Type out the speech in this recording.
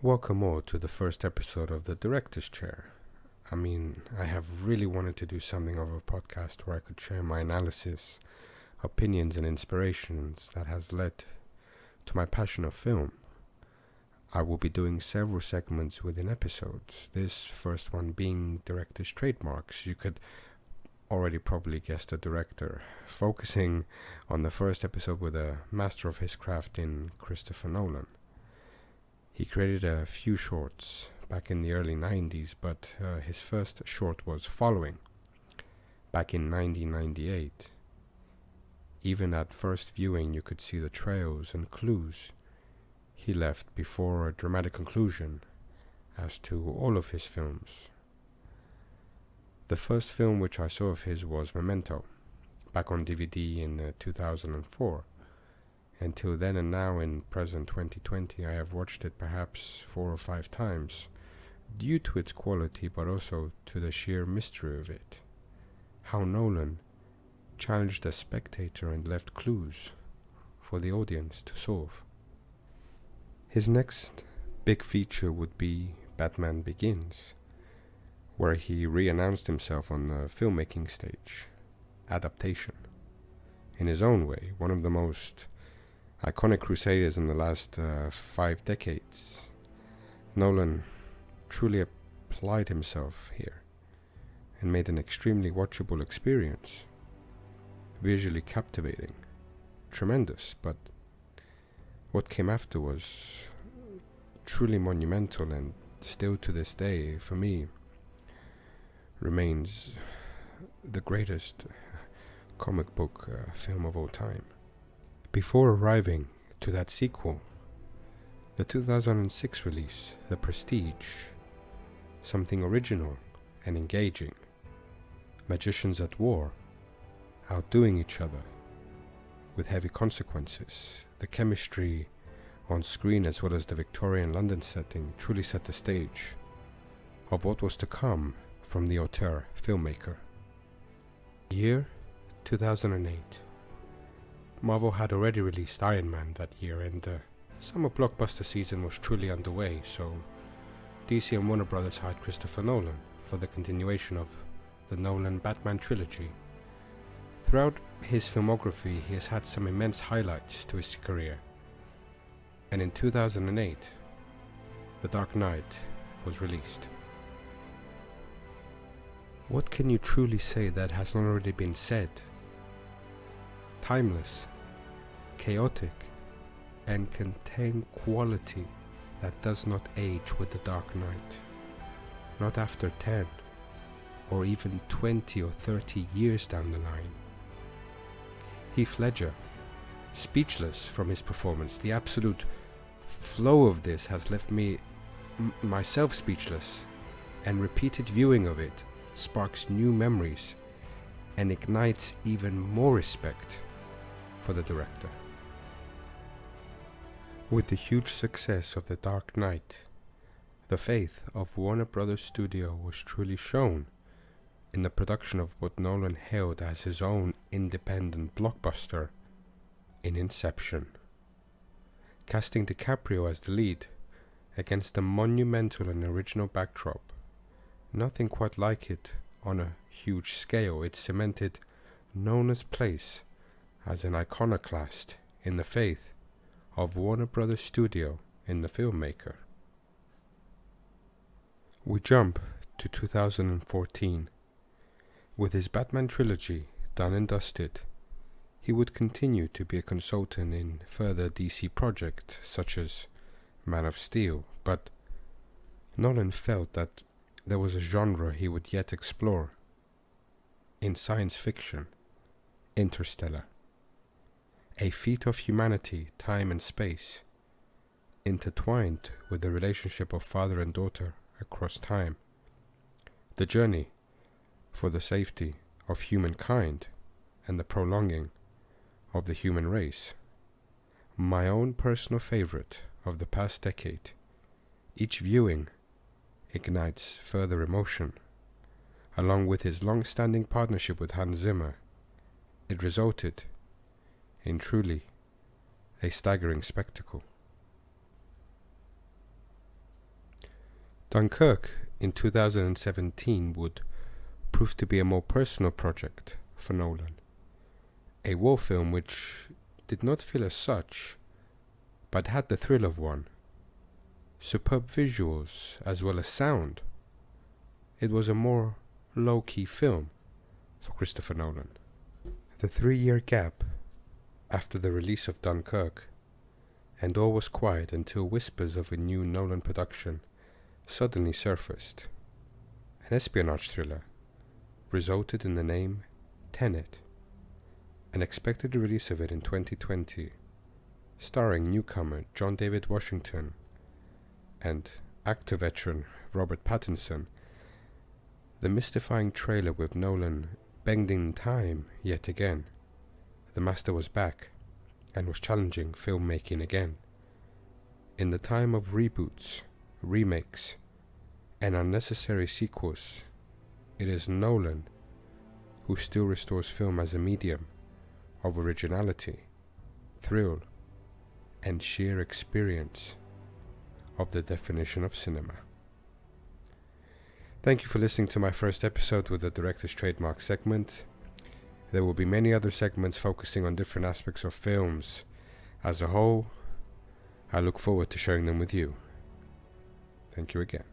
Welcome all to the first episode of the Director's Chair. I have really wanted to do something of a podcast where I could share my analysis, opinions and inspirations that has led to my passion of film. I will be doing several segments within episodes, this first one being Directors Trademarks. You could already probably guess the director, focusing on the first episode with a master of his craft in Christopher Nolan. He created a few shorts back in the early 90s, but his first short was Following, back in 1998. Even at first viewing you could see the trails and clues he left before a dramatic conclusion as to all of his films. The first film which I saw of his was Memento, back on DVD in 2004. Until then and now in present 2020 I have watched it perhaps 4 or 5 times, due to its quality but also to the sheer mystery of it. How Nolan challenged the spectator and left clues for the audience to solve. His next big feature would be Batman Begins, where he re-announced himself on the filmmaking stage. Adaptation. In his own way, one of the most iconic crusaders in the last 5 decades. Nolan truly applied himself here and made an extremely watchable experience. Visually captivating, tremendous, but what came after was truly monumental and still to this day, for me, remains the greatest comic book film of all time. Before arriving to that sequel, the 2006 release, The Prestige, something original and engaging. Magicians at war, outdoing each other, with heavy consequences. The chemistry on screen as well as the Victorian London setting truly set the stage of what was to come from the auteur filmmaker. Year 2008. Marvel had already released Iron Man that year, and summer blockbuster season was truly underway, so DC and Warner Brothers hired Christopher Nolan for the continuation of the Nolan Batman trilogy. Throughout his filmography, he has had some immense highlights to his career, and in 2008, The Dark Knight was released. What can you truly say that has not already been said? Timeless, chaotic, and contain quality that does not age with The Dark Knight. Not after 10 or even 20 or 30 years down the line. Heath Ledger, speechless from his performance. The absolute flow of this has left me myself speechless, and repeated viewing of it sparks new memories and ignites even more respect for the director. With the huge success of The Dark Knight, the faith of Warner Brothers Studio was truly shown in the production of what Nolan hailed as his own independent blockbuster in Inception. Casting DiCaprio as the lead against a monumental and original backdrop, nothing quite like it on a huge scale, it cemented Nolan's place as an iconoclast in the faith of Warner Brothers Studio in the filmmaker. We jump to 2014. With his Batman trilogy done and dusted, he would continue to be a consultant in further DC projects such as Man of Steel, but Nolan felt that there was a genre he would yet explore. In science fiction, Interstellar. A feat of humanity, time and space, intertwined with the relationship of father and daughter across time. The journey for the safety of humankind and the prolonging of the human race. My own personal favorite of the past decade. Each viewing ignites further emotion. Along with his long-standing partnership with Hans Zimmer, it resulted in truly a staggering spectacle. Dunkirk in 2017 would prove to be a more personal project for Nolan. A war film which did not feel as such, but had the thrill of one. Superb visuals as well as sound. It was a more low-key film for Christopher Nolan. The 3-year gap after the release of Dunkirk, and all was quiet until whispers of a new Nolan production suddenly surfaced. An espionage thriller resulted in the name Tenet, an expected release of it in 2020, starring newcomer John David Washington and actor veteran Robert Pattinson. The mystifying trailer with Nolan bending time yet again. The master was back and was challenging filmmaking again. In the time of reboots, remakes, and unnecessary sequels, it is Nolan who still restores film as a medium of originality, thrill, and sheer experience of the definition of cinema. Thank you for listening to my first episode with the Directors Trademark segment. There will be many other segments focusing on different aspects of films. As a whole, I look forward to sharing them with you. Thank you again.